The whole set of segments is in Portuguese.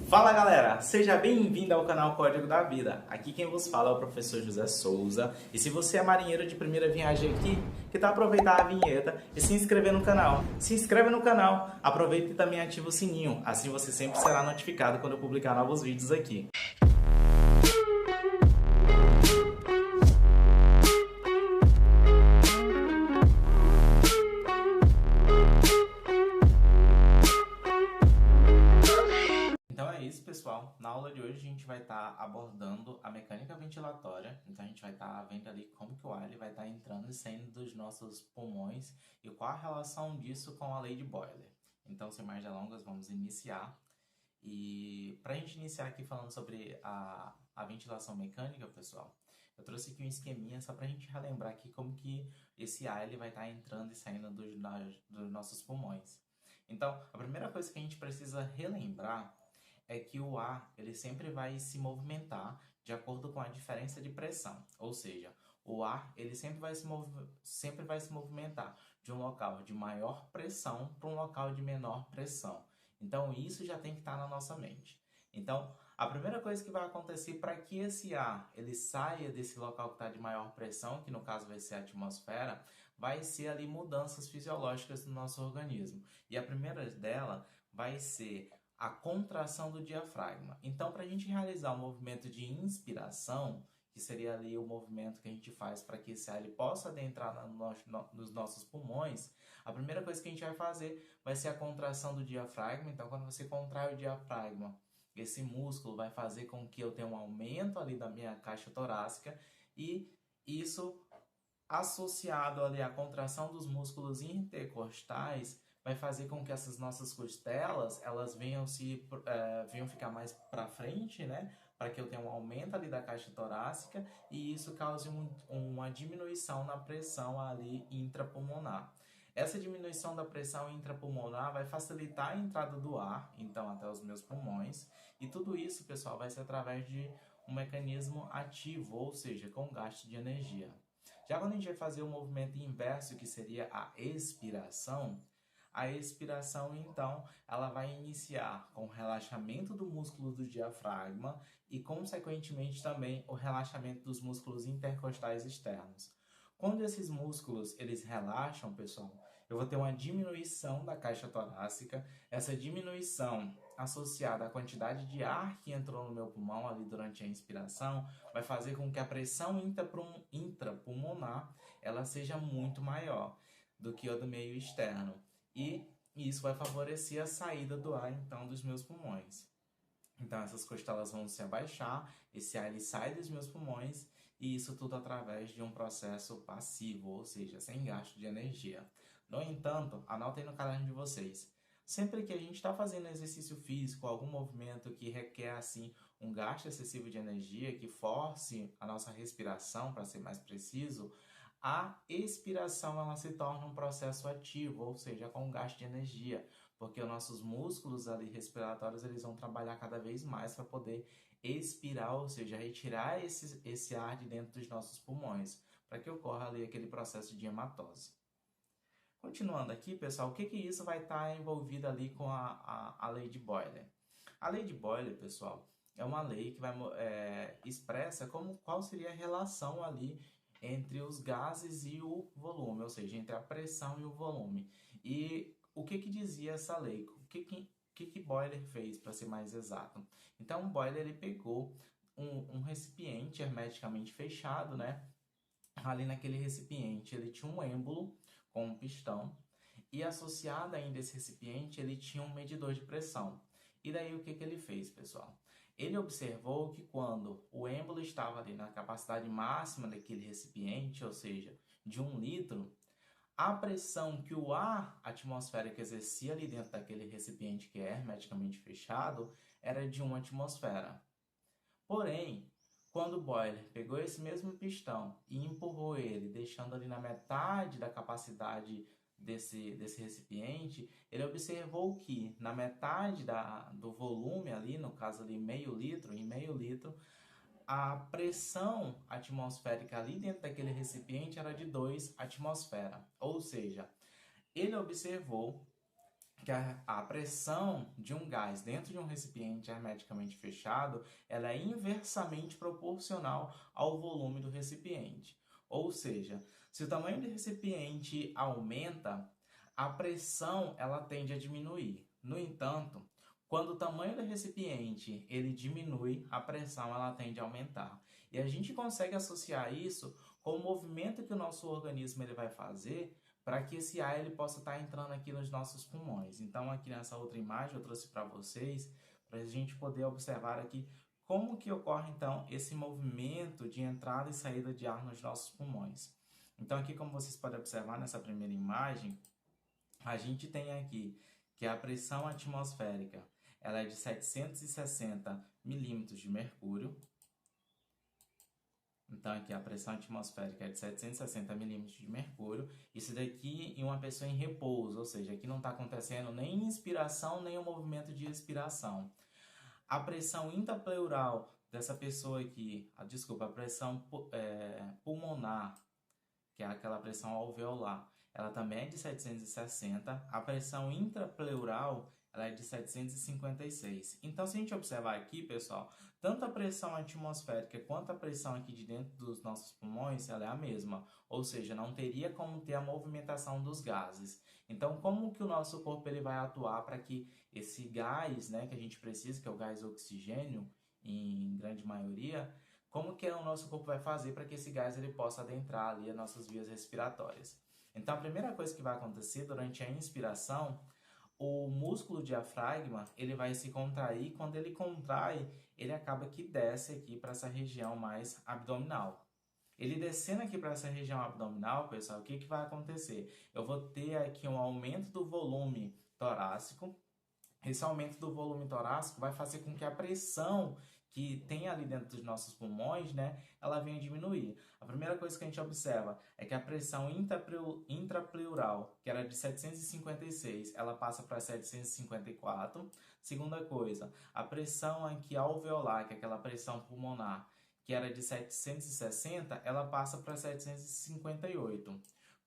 Fala galera, seja bem-vindo ao canal Código da Vida. Aqui quem vos fala é o professor José Souza. E se você é marinheiro de primeira viagem aqui, que tal aproveitar a vinheta e se inscrever no canal? Se inscreve no canal, aproveita e também ativa o sininho, assim você sempre será notificado quando eu publicar novos vídeos aqui. Então é isso, pessoal. Na aula de hoje a gente vai estar abordando a mecânica ventilatória. Então a gente vai estar vendo ali como que o ar ele vai estar entrando e saindo dos nossos pulmões e qual a relação disso com a lei de Boyle. Então, sem mais delongas, vamos iniciar. E para a gente iniciar aqui falando sobre a ventilação mecânica, pessoal, eu trouxe aqui um esqueminha só para a gente relembrar aqui como que esse ar ele vai estar entrando e saindo dos nossos pulmões. Então, a primeira coisa que a gente precisa relembrar é que o ar ele sempre vai se movimentar de acordo com a diferença de pressão. Ou seja, o ar ele sempre vai se movimentar de um local de maior pressão para um local de menor pressão. Então, isso já tem que estar na nossa mente. Então, a primeira coisa que vai acontecer para que esse ar ele saia desse local que está de maior pressão, que no caso vai ser a atmosfera, vai ser ali mudanças fisiológicas no nosso organismo. E a primeira dela vai ser a contração do diafragma. Então, para a gente realizar o movimento de inspiração, que seria ali o movimento que a gente faz para que esse ar ele possa adentrar nos nossos pulmões, a primeira coisa que a gente vai fazer vai ser a contração do diafragma. Então, quando você contrai o diafragma, esse músculo vai fazer com que eu tenha um aumento ali da minha caixa torácica e isso associado ali à contração dos músculos intercostais vai fazer com que essas nossas costelas elas venham ficar mais para frente, né? Para que eu tenha um aumento ali da caixa torácica e isso cause uma diminuição na pressão ali intrapulmonar. Essa diminuição da pressão intrapulmonar vai facilitar a entrada do ar, então até os meus pulmões, e tudo isso, pessoal, vai ser através de um mecanismo ativo, ou seja, com gasto de energia. Já quando a gente vai fazer o movimento inverso, que seria a expiração, então, ela vai iniciar com o relaxamento do músculo do diafragma e, consequentemente, também o relaxamento dos músculos intercostais externos. Quando esses músculos eles relaxam, pessoal, eu vou ter uma diminuição da caixa torácica. Essa diminuição associada à quantidade de ar que entrou no meu pulmão ali durante a inspiração vai fazer com que a pressão intrapulmonar ela seja muito maior do que a do meio externo. E isso vai favorecer a saída do ar, então, dos meus pulmões. Então, essas costelas vão se abaixar, esse ar ele sai dos meus pulmões, e isso tudo através de um processo passivo, ou seja, sem gasto de energia. No entanto, anotem no caderno de vocês. Sempre que a gente está fazendo exercício físico, algum movimento que requer assim um gasto excessivo de energia, que force a nossa respiração, para ser mais preciso, a expiração ela se torna um processo ativo, ou seja, com gasto de energia, porque os nossos músculos ali respiratórios eles vão trabalhar cada vez mais para poder expirar, ou seja, retirar esse ar de dentro dos nossos pulmões, para que ocorra ali aquele processo de hematose. Continuando aqui, pessoal, o que isso vai estar envolvido ali com a lei de Boyle? A lei de Boyle, pessoal, é uma lei que expressa qual seria a relação ali entre os gases e o volume, ou seja, entre a pressão e o volume. E o que dizia essa lei? O que Boyle fez, para ser mais exato? Então, Boyle ele pegou um recipiente hermeticamente fechado, né? Ali naquele recipiente ele tinha um êmbolo com um pistão e associado ainda a esse recipiente ele tinha um medidor de pressão. E daí o que ele fez, pessoal? Ele observou que quando o êmbolo estava ali na capacidade máxima daquele recipiente, ou seja, de 1 litro, a pressão que o ar atmosférico exercia ali dentro daquele recipiente que é hermeticamente fechado era de 1 atmosfera. Porém, quando Boyle pegou esse mesmo pistão e empurrou ele, deixando ali na metade da capacidade desse recipiente, ele observou que na metade do volume ali, no caso ali em meio litro, a pressão atmosférica ali dentro daquele recipiente era de 2 atmosferas. Ou seja, ele observou que a pressão de um gás dentro de um recipiente hermeticamente fechado, ela é inversamente proporcional ao volume do recipiente. Ou seja, se o tamanho do recipiente aumenta, a pressão ela tende a diminuir. No entanto, quando o tamanho do recipiente ele diminui, a pressão ela tende a aumentar. E a gente consegue associar isso com o movimento que o nosso organismo ele vai fazer para que esse ar ele possa estar entrando aqui nos nossos pulmões. Então, aqui nessa outra imagem eu trouxe para vocês, para a gente poder observar aqui como que ocorre, então, esse movimento de entrada e saída de ar nos nossos pulmões. Então, aqui, como vocês podem observar nessa primeira imagem, a gente tem aqui que a pressão atmosférica ela é de 760 milímetros de mercúrio. Então, aqui a pressão atmosférica é de 760 milímetros de mercúrio. Isso daqui em uma pessoa em repouso, ou seja, aqui não está acontecendo nem inspiração, nem o movimento de expiração. A pressão intrapleural dessa pessoa aqui, a pressão pulmonar, que é aquela pressão alveolar, ela também é de 760. A pressão intrapleural ela é de 756. Então, se a gente observar aqui, pessoal, tanto a pressão atmosférica quanto a pressão aqui de dentro dos nossos pulmões, ela é a mesma. Ou seja, não teria como ter a movimentação dos gases. Então, como que o nosso corpo ele vai atuar para que esse gás, né, que a gente precisa, que é o gás oxigênio, em grande maioria, como que o nosso corpo vai fazer para que esse gás ele possa adentrar ali as nossas vias respiratórias? Então, a primeira coisa que vai acontecer durante a inspiração, o músculo diafragma ele vai se contrair. Quando ele contrai, ele acaba que desce aqui para essa região mais abdominal. Ele descendo aqui para essa região abdominal, pessoal, o que vai acontecer? Eu vou ter aqui um aumento do volume torácico. Esse aumento do volume torácico vai fazer com que a pressão que tem ali dentro dos nossos pulmões, né, ela venha diminuir. A primeira coisa que a gente observa é que a pressão intrapleural, que era de 756, ela passa para 754. Segunda coisa, a pressão aqui alveolar, que é aquela pressão pulmonar, que era de 760, ela passa para 758.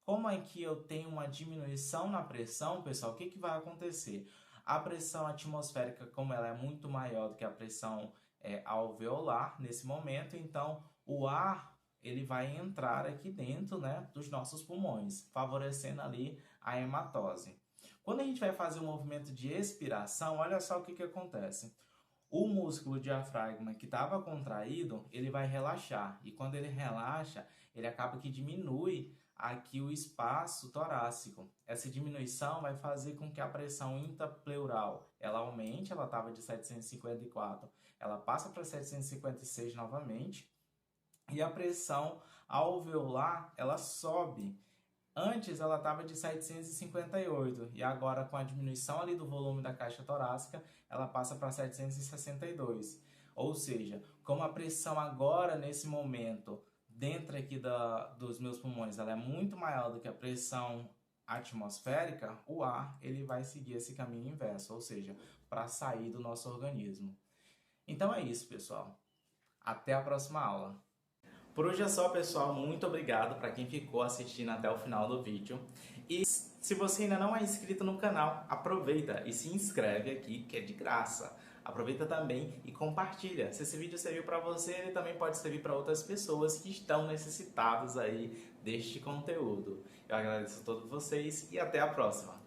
Como aqui eu tenho uma diminuição na pressão, pessoal, o que vai acontecer? A pressão atmosférica, como ela é muito maior do que a pressão alveolar nesse momento, então o ar ele vai entrar aqui dentro, né, dos nossos pulmões, favorecendo ali a hematose. Quando a gente vai fazer o movimento de expiração, olha só o que acontece. O músculo diafragma que estava contraído, ele vai relaxar. E quando ele relaxa, ele acaba que diminui aqui o espaço torácico. Essa diminuição vai fazer com que a pressão intrapleural ela aumente. Ela estava de 754, ela passa para 756 novamente. E a pressão alveolar, ela sobe. Antes ela estava de 758 e agora com a diminuição ali do volume da caixa torácica, ela passa para 762. Ou seja, como a pressão agora nesse momento dentro aqui dos meus pulmões ela é muito maior do que a pressão atmosférica, o ar ele vai seguir esse caminho inverso, ou seja, para sair do nosso organismo. Então é isso, pessoal. Até a próxima aula. Por hoje é só, pessoal. Muito obrigado para quem ficou assistindo até o final do vídeo. E se você ainda não é inscrito no canal, aproveita e se inscreve aqui, que é de graça. Aproveita também e compartilha. Se esse vídeo serviu para você, ele também pode servir para outras pessoas que estão necessitadas aí deste conteúdo. Eu agradeço a todos vocês e até a próxima.